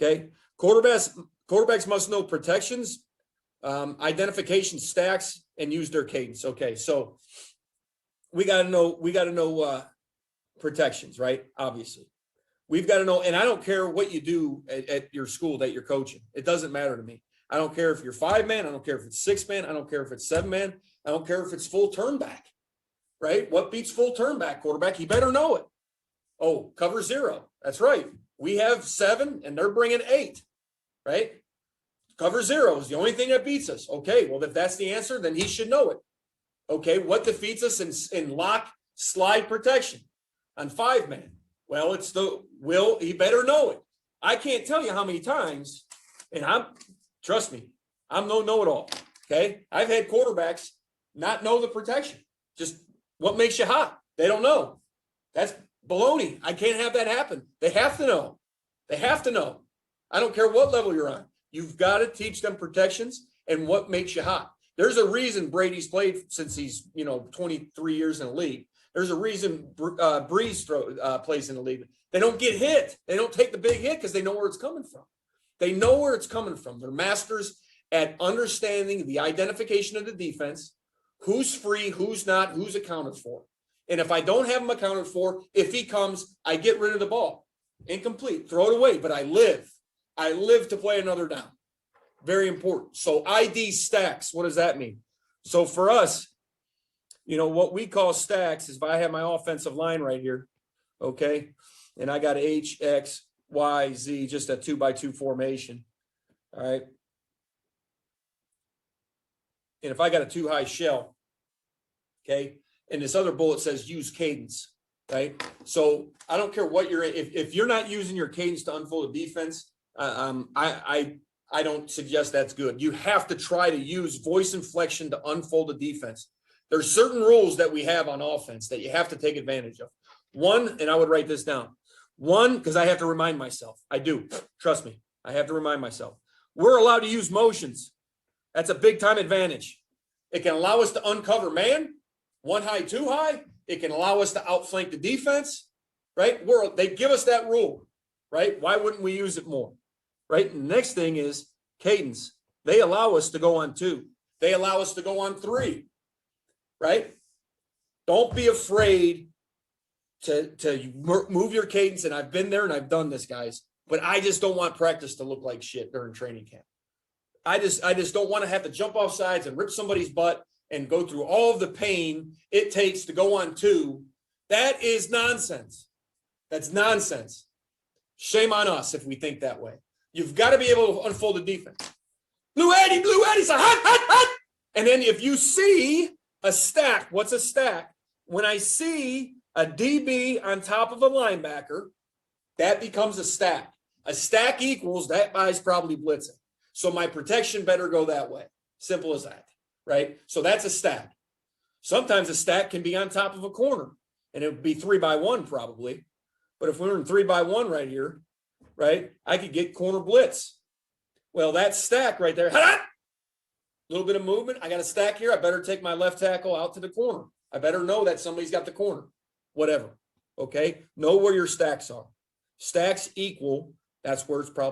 Okay. Quarterbacks must know protections, identification, stacks, and use their cadence. Okay. So we got to know protections, right? Obviously. We've got to know, and I don't care what you do at your school that you're coaching. It doesn't matter to me. I don't care if you're 5-man. I don't care if it's 6-man. I don't care if it's 7-man. I don't care if it's full turn back, right? What beats full turn back, quarterback? He better know it. Oh, cover 0. That's right. We have 7 and they're bringing 8, right? Cover 0 is the only thing that beats us. Okay, well, if that's the answer, then he should know it. Okay, what defeats us in lock slide protection on 5-man? Well, it's he better know it. I can't tell you how many times, and trust me, I'm no know-it-all. Okay. I've had quarterbacks not know the protection. Just what makes you hot? They don't know. That's baloney. I can't have that happen. They have to know. They have to know. I don't care what level you're on. You've got to teach them protections and what makes you hot. There's a reason Brady's played since he's 23 years in the league. There's a reason Breeze plays in the league. They don't get hit. They don't take the big hit because they know where it's coming from. They know where it's coming from. They're masters at understanding the identification of the defense, who's free, who's not, who's accounted for. And if I don't have him accounted for, if he comes, I get rid of the ball. Incomplete. Throw it away. But I live. I live to play another down. Very important. So ID stacks, what does that mean? So for us, what we call stacks is if I have my offensive line right here, okay, and I got H, X, Y, Z, just a 2x2 formation, all right? And if I got a 2-high shell, okay, and this other bullet says use cadence, right? So I don't care what you're in. If you're not using your cadence to unfold a defense, I don't suggest that's good. You have to try to use voice inflection to unfold a defense. There's certain rules that we have on offense that you have to take advantage of. One, and I would write this down. One, because I have to remind myself. I do. Trust me. I have to remind myself. We're allowed to use motions. That's a big time advantage. It can allow us to uncover man, 1 high, 2 high. It can allow us to outflank the defense, right? They give us that rule, right? Why wouldn't we use it more, right? And the next thing is cadence. They allow us to go on 2. They allow us to go on 3, right? Don't be afraid to move your cadence. And I've been there and I've done this, guys, but I just don't want practice to look like shit during training camp. I just don't want to have to jump off sides and rip somebody's butt and go through all of the pain it takes to go on 2. That is nonsense. That's nonsense. Shame on us if we think that way. You've got to be able to unfold the defense. Blue Eddie, so hot. And then if you see a stack, what's a stack? When I see a DB on top of a linebacker, that becomes a stack. A stack equals that guy's probably blitzing. So my protection better go that way. Simple as that, right? So that's a stack. Sometimes a stack can be on top of a corner, and it would be 3x1 probably. But if we're in 3x1 right here, right, I could get corner blitz. Well, that stack right there, a little bit of movement. I got a stack here. I better take my left tackle out to the corner. I better know that somebody's got the corner, whatever. Okay. Know where your stacks are. Stacks equal. That's where it's probably